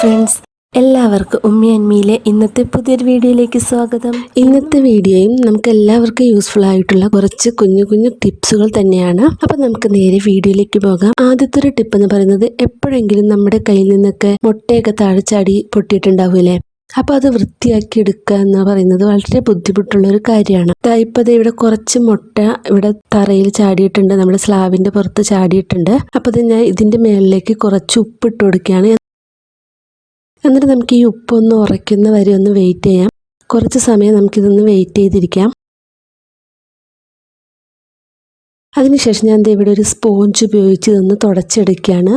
Friends, എല്ലാവർക്കും ഉമ്മി അന്മിയിലെ ഇന്നത്തെ പുതിയൊരു വീഡിയോയിലേക്ക് സ്വാഗതം. ഇന്നത്തെ വീഡിയോയും നമുക്ക് എല്ലാവർക്കും യൂസ്ഫുൾ ആയിട്ടുള്ള കുറച്ച് കുഞ്ഞു കുഞ്ഞു ടിപ്സുകൾ തന്നെയാണ്. അപ്പം നമുക്ക് നേരെ വീഡിയോയിലേക്ക് പോകാം. ആദ്യത്തെ ഒരു ടിപ്പ് എന്ന് പറയുന്നത്, എപ്പോഴെങ്കിലും നമ്മുടെ കയ്യിൽ നിന്നൊക്കെ മുട്ടയൊക്കെ താഴെ ചാടി പൊട്ടിയിട്ടുണ്ടാവൂലേ, അപ്പോൾ അത് വൃത്തിയാക്കി എടുക്കുക എന്ന് പറയുന്നത് വളരെ ബുദ്ധിമുട്ടുള്ള ഒരു കാര്യമാണ്. ഇപ്പോൾ ഇവിടെ കുറച്ച് മുട്ട ഇവിടെ തറയിൽ ചാടിയിട്ടുണ്ട്, നമ്മുടെ സ്ലാബിന്റെ പുറത്ത് ചാടിയിട്ടുണ്ട്. അപ്പോൾ അത് ഞാൻ ഇതിന്റെ മേളിലേക്ക് കുറച്ച് ഉപ്പിട്ട് കൊടുക്കുകയാണ്. എന്നിട്ട് നമുക്ക് ഈ ഉപ്പൊന്ന് ഉറയ്ക്കുന്ന വരെ ഒന്ന് വെയിറ്റ് ചെയ്യാം. കുറച്ച് സമയം നമുക്കിതൊന്ന് വെയിറ്റ് ചെയ്തിരിക്കാം. അതിനുശേഷം ഞാൻ ഇവിടെ ഒരു സ്പോഞ്ച് ഉപയോഗിച്ച് ഇതൊന്ന് തുടച്ചെടുക്കുകയാണ്.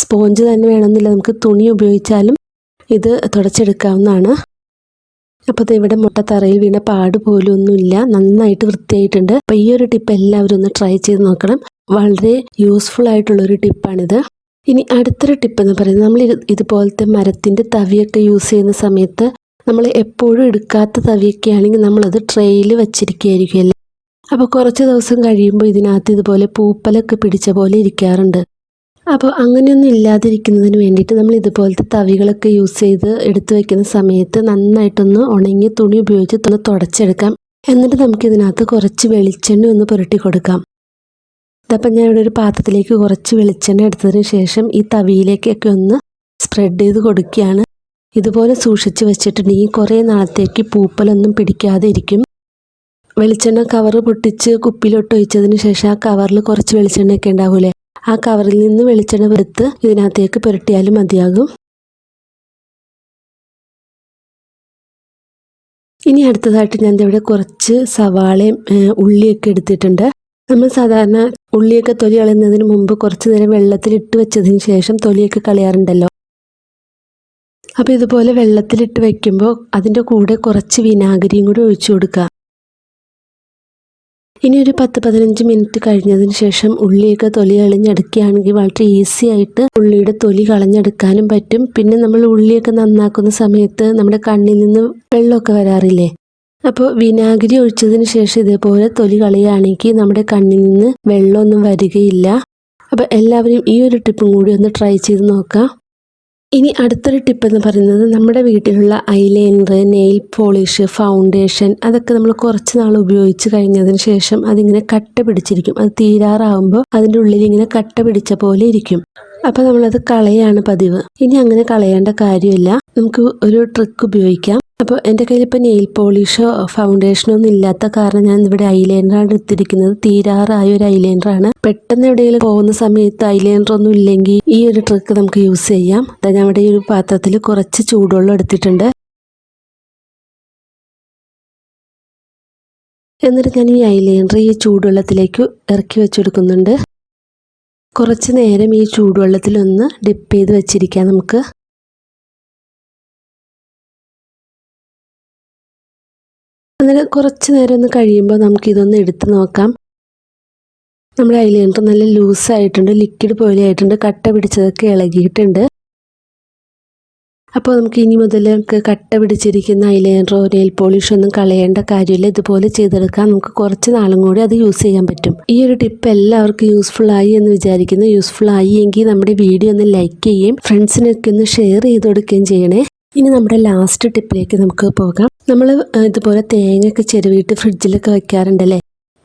സ്പോഞ്ച് തന്നെ വേണമെന്നില്ല, നമുക്ക് തുണി ഉപയോഗിച്ചാലും ഇത് തുടച്ചെടുക്കാവുന്നതാണ്. അപ്പോൾ ഇവിടെ മുട്ട തറയിൽ വീണ പാട് പോലും ഒന്നുമില്ല, നന്നായിട്ട് വൃത്തിയായിട്ടുണ്ട്. അപ്പോൾ ഈ ഒരു ടിപ്പ് എല്ലാവരും ഒന്ന് ട്രൈ ചെയ്ത് നോക്കണം. വളരെ യൂസ്ഫുൾ ആയിട്ടുള്ളൊരു ടിപ്പാണിത്. ഇനി അടുത്തൊരു ടിപ്പ് എന്ന് പറയുന്നത്, നമ്മൾ ഇതുപോലത്തെ മരത്തിൻ്റെ തവിയൊക്കെ യൂസ് ചെയ്യുന്ന സമയത്ത് നമ്മൾ എപ്പോഴും എടുക്കാത്ത തവിയൊക്കെ ആണെങ്കിൽ നമ്മളത് ട്രേയിൽ വെച്ചിരിക്കുകയായിരിക്കുമല്ലേ. അപ്പോൾ കുറച്ച് ദിവസം കഴിയുമ്പോൾ ഇതിനകത്ത് ഇതുപോലെ പൂപ്പലൊക്കെ പിടിച്ച പോലെ ഇരിക്കാറുണ്ട്. അപ്പോൾ അങ്ങനെയൊന്നും ഇല്ലാതിരിക്കുന്നതിന് വേണ്ടിയിട്ട് നമ്മൾ ഇതുപോലത്തെ തവികളൊക്കെ യൂസ് ചെയ്ത് എടുത്തു വയ്ക്കുന്ന സമയത്ത് നന്നായിട്ടൊന്ന് ഉണങ്ങിയ തുണി ഉപയോഗിച്ച് ഒന്ന് തുടച്ചെടുക്കാം. എന്നിട്ട് നമുക്കിതിനകത്ത് കുറച്ച് വെളിച്ചെണ്ണ ഒന്ന് പുരട്ടി കൊടുക്കാം. ഇതപ്പം ഞാൻ ഇവിടെ ഒരു പാത്രത്തിലേക്ക് കുറച്ച് വെളിച്ചെണ്ണ എടുത്തതിന് ശേഷം ഈ തവിയിലേക്കൊക്കെ ഒന്ന് സ്പ്രെഡ് ചെയ്ത് കൊടുക്കുകയാണ്. ഇതുപോലെ സൂക്ഷിച്ച് വെച്ചിട്ടുണ്ടെങ്കിൽ കുറേ നാളത്തേക്ക് പൂപ്പലൊന്നും പിടിക്കാതെ ഇരിക്കും. വെളിച്ചെണ്ണ കവർ പൊട്ടിച്ച് കുപ്പിയിലോട്ട് ഒഴിച്ചതിന് ശേഷം ആ കവറിൽ കുറച്ച് വെളിച്ചെണ്ണയൊക്കെ ഉണ്ടാവൂലേ, ആ കവറിൽ നിന്ന് വെളിച്ചെണ്ണ എടുത്ത് ഇതിനകത്തേക്ക് പുരട്ടിയാലും മതിയാകും. ഇനി അടുത്തതായിട്ട് ഞാൻ ഇവിടെ കുറച്ച് സവാളയും ഉള്ളിയൊക്കെ എടുത്തിട്ടുണ്ട്. നമ്മൾ സാധാരണ ഉള്ളിയൊക്കെ തൊലി കളയുന്നതിന് മുമ്പ് കുറച്ച് നേരം വെള്ളത്തിലിട്ട് വെച്ചതിന് ശേഷം തൊലിയൊക്കെ കളയാറുണ്ടല്ലോ. അപ്പോൾ ഇതുപോലെ വെള്ളത്തിലിട്ട് വയ്ക്കുമ്പോൾ അതിൻ്റെ കൂടെ കുറച്ച് വിനാഗിരിയും കൂടി ഒഴിച്ചു കൊടുക്കുക. ഇനി ഒരു 10-15 മിനിറ്റ് കഴിഞ്ഞതിന് ശേഷം ഉള്ളിയൊക്കെ തൊലി കളഞ്ഞെടുക്കുകയാണെങ്കിൽ വളരെ ഈസി ആയിട്ട് ഉള്ളിയുടെ തൊലി കളഞ്ഞെടുക്കാനും പറ്റും. പിന്നെ നമ്മൾ ഉള്ളിയൊക്കെ നന്നാക്കുന്ന സമയത്ത് നമ്മുടെ കണ്ണിൽ നിന്ന് വെള്ളമൊക്കെ വരാറില്ലേ, അപ്പോൾ വിനാഗിരി ഒഴിച്ചതിന് ശേഷം ഇതേപോലെ തൊലി കളയുകയാണെങ്കിൽ നമ്മുടെ കണ്ണിൽ നിന്ന് വെള്ളമൊന്നും വരികയില്ല. അപ്പോൾ എല്ലാവരും ഈ ഒരു ടിപ്പും കൂടി ഒന്ന് ട്രൈ ചെയ്ത് നോക്കാം. ഇനി അടുത്തൊരു ടിപ്പ് എന്ന് പറയുന്നത്, നമ്മുടെ വീട്ടിലുള്ള ഐലൈനർ, നെയിൽ പോളിഷ്, ഫൗണ്ടേഷൻ അതൊക്കെ നമ്മൾ കുറച്ച് നാൾ ഉപയോഗിച്ച് കഴിഞ്ഞതിന് ശേഷം അതിങ്ങനെ കട്ട പിടിച്ചിരിക്കും. അത് തീരാറാവുമ്പോൾ അതിൻ്റെ ഉള്ളിൽ ഇങ്ങനെ കട്ട പിടിച്ച പോലെ ഇരിക്കും. അപ്പോൾ നമ്മളത് കളയാണ് പതിവ്. ഇനി അങ്ങനെ കളയേണ്ട കാര്യമില്ല, നമുക്ക് ഒരു ട്രിക്ക് ഉപയോഗിക്കാം. അപ്പോൾ എൻ്റെ കയ്യിൽ ഇപ്പോൾ നെയിൽ പോളിഷോ ഫൗണ്ടേഷനോ ഒന്നും ഇല്ലാത്ത കാരണം ഞാൻ ഇവിടെ ഐലൈനറാണ് എടുത്തിരിക്കുന്നത്. തീരാറായ ഒരു ഐലൈനറാണ്. പെട്ടെന്ന് എവിടെയെങ്കിലും പോകുന്ന സമയത്ത് ഐലൈനർ ഒന്നും ഇല്ലെങ്കിൽ ഈ ഒരു ട്രിക്ക് നമുക്ക് യൂസ് ചെയ്യാം. ഞാൻ ഇവിടെ ഈ ഒരു പാത്രത്തിൽ കുറച്ച് ചൂടുവെള്ളം എടുത്തിട്ടുണ്ട്. എന്നിട്ട് ഞാൻ ഈ ഐലൈനർ ഈ ചൂടുവെള്ളത്തിലേക്ക് ഇറക്കി വെച്ചെടുക്കുന്നുണ്ട്. കുറച്ച് നേരം ഈ ചൂടുവെള്ളത്തിലൊന്ന് ഡിപ്പ് ചെയ്ത് വെച്ചിരിക്കാം നമുക്ക്. എന്നിട്ട് കുറച്ച് നേരം ഒന്ന് കഴിയുമ്പോൾ നമുക്കിതൊന്ന് എടുത്ത് നോക്കാം. നമ്മുടെ ഐലൈനർ നല്ല ലൂസായിട്ടുണ്ട്, ലിക്വിഡ് പോലെ ആയിട്ടുണ്ട്, കട്ട പിടിച്ചതൊക്കെ ഇളകിയിട്ടുണ്ട്. അപ്പോൾ നമുക്ക് ഇനി മുതൽ കട്ട പിടിച്ചിരിക്കുന്ന ഐലൈനറോ നെയിൽ പോളിഷോ ഒന്നും കളയേണ്ട കാര്യമില്ല. ഇതുപോലെ ചെയ്തെടുക്കാം. നമുക്ക് കുറച്ച് നാളും കൂടി അത് യൂസ് ചെയ്യാൻ പറ്റും. ഈ ഒരു ടിപ്പ് എല്ലാവർക്കും യൂസ്ഫുൾ ആയി എന്ന് വിചാരിക്കുന്നു. യൂസ്ഫുൾ ആയി എങ്കിൽ നമ്മുടെ വീഡിയോ ഒന്ന് ലൈക്ക് ചെയ്യുകയും ഫ്രണ്ട്സിനൊക്കെ ഒന്ന് ഷെയർ ചെയ്ത് കൊടുക്കുകയും ചെയ്യണേ. ഇനി നമ്മുടെ ലാസ്റ്റ് ടിപ്പിലേക്ക് നമുക്ക് പോകാം. നമ്മൾ ഇതുപോലെ തേങ്ങയൊക്കെ ചെരുവിയിട്ട് ഫ്രിഡ്ജിലൊക്കെ വെക്കാറുണ്ടല്ലേ.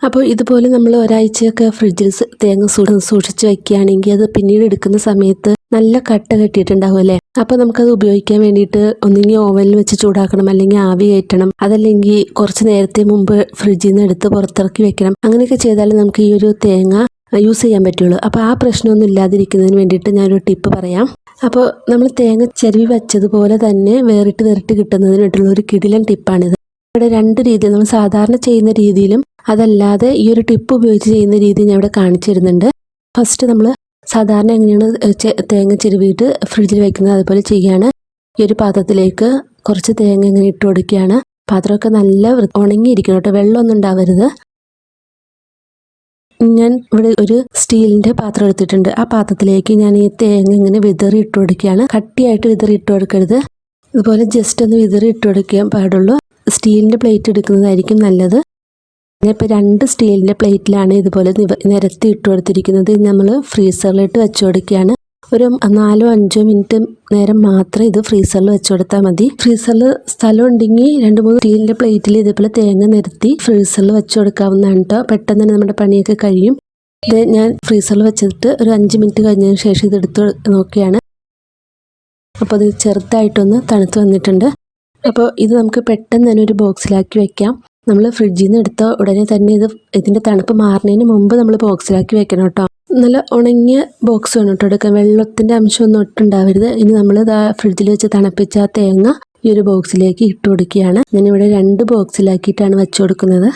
അപ്പോൾ ഇതുപോലെ നമ്മൾ ഒരാഴ്ചയൊക്കെ ഫ്രിഡ്ജിൽ തേങ്ങ സൂക്ഷിച്ച് വെക്കുകയാണെങ്കിൽ അത് പിന്നീട് എടുക്കുന്ന സമയത്ത് നല്ല കട്ട കെട്ടിയിട്ടുണ്ടാവും അല്ലേ. അപ്പോൾ നമുക്കത് ഉപയോഗിക്കാൻ വേണ്ടിയിട്ട് ഒന്നെങ്കിൽ ഓവനിൽ വെച്ച് ചൂടാക്കണം, അല്ലെങ്കിൽ ആവി കയറ്റണം, അതല്ലെങ്കിൽ കുറച്ച് നേരത്തെ മുമ്പ് ഫ്രിഡ്ജിൽ നിന്ന് എടുത്ത് പുറത്തിറക്കി വെക്കണം. അങ്ങനെയൊക്കെ ചെയ്താൽ നമുക്ക് ഈ ഒരു തേങ്ങ യൂസ് ചെയ്യാൻ പറ്റുള്ളൂ. അപ്പോൾ ആ പ്രശ്നമൊന്നും ഇല്ലാതിരിക്കുന്നതിന് വേണ്ടിയിട്ട് ഞാനൊരു ടിപ്പ് പറയാം. അപ്പോൾ നമ്മൾ തേങ്ങ ചെരുവി വെച്ചതുപോലെ തന്നെ വേറിട്ട് കിട്ടുന്നതിനായിട്ടുള്ള ഒരു കിടിലൻ ടിപ്പാണിത്. ഇവിടെ 2 രീതി, നമ്മൾ സാധാരണ ചെയ്യുന്ന രീതിയിലും അതല്ലാതെ ഈ ഒരു ടിപ്പ് ഉപയോഗിച്ച് ചെയ്യുന്ന രീതി ഞാൻ ഇവിടെ കാണിച്ചു തരുന്നുണ്ട്. ഫസ്റ്റ് നമ്മൾ സാധാരണ എങ്ങനെയാണ് തേങ്ങ ചെരുവിയിട്ട് ഫ്രിഡ്ജിൽ വെക്കുന്നത് അതുപോലെ ചെയ്യുകയാണ്. ഈ ഒരു പാത്രത്തിലേക്ക് കുറച്ച് തേങ്ങ ഇങ്ങനെ ഇട്ട് കൊടുക്കുകയാണ്. പാത്രമൊക്കെ നല്ല ഉണങ്ങിയിരിക്കണം കേട്ടോ, വെള്ളമൊന്നും ഉണ്ടാവരുത്. ഞാൻ ഇവിടെ ഒരു സ്റ്റീലിൻ്റെ പാത്രം എടുത്തിട്ടുണ്ട്. ആ പാത്രത്തിലേക്ക് ഞാൻ ഈ തേങ്ങ ഇങ്ങനെ വിതറി ഇട്ട് കൊടുക്കുകയാണ്. കട്ടിയായിട്ട് വിതറി ഇട്ട് കൊടുക്കരുത്, ഇതുപോലെ ജസ്റ്റ് ഒന്ന് വിതറി ഇട്ട് കൊടുക്കാൻ പാടുള്ളൂ. സ്റ്റീലിൻ്റെ പ്ലേറ്റ് എടുക്കുന്നതായിരിക്കും നല്ലത്. ഞാനിപ്പോൾ 2 സ്റ്റീലിൻ്റെ പ്ലേറ്റിലാണ് ഇതുപോലെ നിരത്തി ഇട്ട് കൊടുത്തിരിക്കുന്നത്. നമ്മൾ ഫ്രീസറിലിട്ട് വെച്ച് കൊടുക്കുകയാണ്. ഒരു 4-5 മിനിറ്റ് നേരം മാത്രം ഇത് ഫ്രീസറിൽ വെച്ച് കൊടുത്താൽ മതി. ഫ്രീസറിൽ സ്ഥലം ഉണ്ടെങ്കിൽ 2-3 സ്റ്റീലിൻ്റെ പ്ലേറ്റിൽ ഇതേപോലെ തേങ്ങ നിരത്തി ഫ്രീസറിൽ വെച്ച് കൊടുക്കാവുന്നതാണ് കേട്ടോ. പെട്ടെന്ന് തന്നെ നമ്മുടെ പണിയൊക്കെ കഴിയും. ഇത് ഞാൻ ഫ്രീസറിൽ വെച്ചിട്ട് ഒരു 5 മിനിറ്റ് കഴിഞ്ഞതിന് ശേഷം ഇത് എടുത്ത് നോക്കിയാണ്. അപ്പോൾ ഇത് ചെറുതായിട്ടൊന്ന് തണുത്ത് വന്നിട്ടുണ്ട്. അപ്പോൾ ഇത് നമുക്ക് പെട്ടെന്ന് തന്നെ ഒരു ബോക്സിലാക്കി വെക്കാം. നമ്മൾ ഫ്രിഡ്ജിൽ നിന്ന് എടുത്ത ഉടനെ തന്നെ ഇതിൻ്റെ തണുപ്പ് മാറുന്നതിന് മുമ്പ് നമ്മൾ ബോക്സിലാക്കി വെക്കണം കേട്ടോ. നല്ല ഉണങ്ങിയ ബോക്സ് വേണം കേട്ടോ എടുക്കാൻ. വെള്ളത്തിൻ്റെ അംശമൊന്നും ഒട്ടുണ്ടാവരുത്. ഇനി നമ്മൾ ഫ്രിഡ്ജിൽ വെച്ച് തണുപ്പിച്ച ആ തേങ്ങ ഈ ഒരു ബോക്സിലേക്ക് ഇട്ട് കൊടുക്കുകയാണ്. ഞാനിവിടെ 2 ബോക്സിലാക്കിയിട്ടാണ് വെച്ച് കൊടുക്കുന്നത്.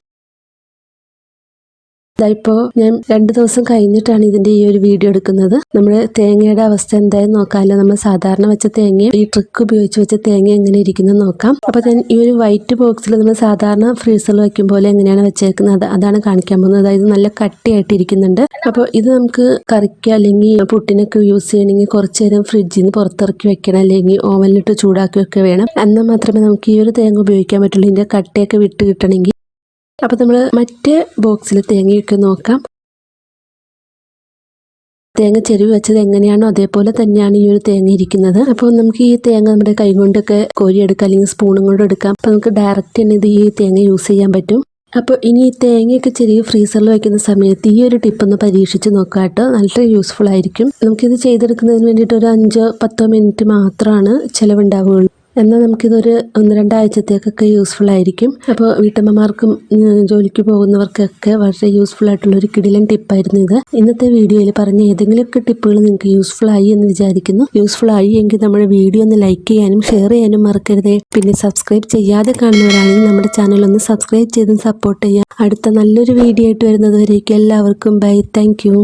ഇപ്പോൾ ഞാൻ 2 ദിവസം കഴിഞ്ഞിട്ടാണ് ഇതിൻ്റെ ഈ ഒരു വീഡിയോ എടുക്കുന്നത്. നമ്മുടെ തേങ്ങയുടെ അവസ്ഥ എന്തായാലും നോക്കാമല്ലോ. നമ്മൾ സാധാരണ വെച്ച തേങ്ങ ഈ ട്രിക്ക് ഉപയോഗിച്ച് വെച്ച തേങ്ങ എങ്ങനെ ഇരിക്കുന്നത് നോക്കാം. അപ്പോൾ ഞാൻ ഈ ഒരു വൈറ്റ് ബോക്സിൽ നമ്മൾ സാധാരണ ഫ്രീസറിൽ വയ്ക്കും പോലെ എങ്ങനെയാണ് വെച്ചേക്കുന്നത് അതാണ് കാണിക്കാൻ പോകുന്നത്. അതായത് നല്ല കട്ടിയായിട്ട് ഇരിക്കുന്നുണ്ട്. അപ്പോൾ ഇത് നമുക്ക് കറിക്ക് അല്ലെങ്കിൽ പുട്ടിനൊക്കെ യൂസ് ചെയ്യണമെങ്കിൽ കുറച്ച് നേരം ഫ്രിഡ്ജിൽ നിന്ന് പുറത്തിറക്കി വെക്കണം, അല്ലെങ്കിൽ ഓവനിലിട്ട് ചൂടാക്കുകയൊക്കെ വേണം. എന്നാൽ മാത്രമേ നമുക്ക് ഈ ഒരു തേങ്ങ ഉപയോഗിക്കാൻ പറ്റുള്ളൂ, ഇതിൻ്റെ കട്ടയൊക്കെ വിട്ട് കിട്ടണമെങ്കിൽ. അപ്പോൾ നമ്മൾ മറ്റേ ബോക്സിൽ തേങ്ങയൊക്കെ നോക്കാം. തേങ്ങ ചെരുവ് വെച്ചത് എങ്ങനെയാണോ അതേപോലെ തന്നെയാണ് ഈ ഒരു തേങ്ങ ഇരിക്കുന്നത്. അപ്പോൾ നമുക്ക് ഈ തേങ്ങ നമ്മുടെ കൈ കൊണ്ടൊക്കെ കോരിയെടുക്കാം, അല്ലെങ്കിൽ സ്പൂണും കൊണ്ട് എടുക്കാം. അപ്പോൾ നമുക്ക് ഡയറക്റ്റ് തന്നെ ഇത് ഈ തേങ്ങ യൂസ് ചെയ്യാൻ പറ്റും. അപ്പോൾ ഇനി ഈ തേങ്ങയൊക്കെ ചെറിയ ഫ്രീസറിൽ വയ്ക്കുന്ന സമയത്ത് ഈ ഒരു ടിപ്പ് ഒന്ന് പരീക്ഷിച്ച് നോക്കാം കേട്ടോ. നല്ല യൂസ്ഫുൾ ആയിരിക്കും. നമുക്കിത് ചെയ്തെടുക്കുന്നതിന് വേണ്ടിയിട്ട് ഒരു 5-10 മിനിറ്റ് മാത്രമാണ് ചിലവുണ്ടാവുകയുള്ളൂ. എന്നാൽ നമുക്കിതൊരു 1-2 ആഴ്ചത്തേക്കൊക്കെ യൂസ്ഫുൾ ആയിരിക്കും. അപ്പോൾ വീട്ടമ്മമാർക്കും ജോലിക്ക് പോകുന്നവർക്കൊക്കെ വളരെ യൂസ്ഫുൾ ആയിട്ടുള്ളൊരു കിടിലൻ ടിപ്പായിരുന്നു ഇത്. ഇന്നത്തെ വീഡിയോയിൽ പറഞ്ഞ ഏതെങ്കിലുമൊക്കെ ടിപ്പുകൾ നിങ്ങൾക്ക് യൂസ്ഫുൾ ആയി എന്ന് വിചാരിക്കുന്നു. യൂസ്ഫുൾ ആയി എങ്കിൽ നമ്മുടെ വീഡിയോ ഒന്ന് ലൈക്ക് ചെയ്യാനും ഷെയർ ചെയ്യാനും മറക്കരുതേ. പിന്നെ സബ്സ്ക്രൈബ് ചെയ്യാതെ കാണുന്നവരാണെങ്കിൽ നമ്മുടെ ചാനൽ ഒന്ന് സബ്സ്ക്രൈബ് ചെയ്തും സപ്പോർട്ട് ചെയ്യാം. അടുത്ത നല്ലൊരു വീഡിയോ ആയിട്ട് വരുന്നത് വരേക്കും എല്ലാവർക്കും ബൈ. Thank you.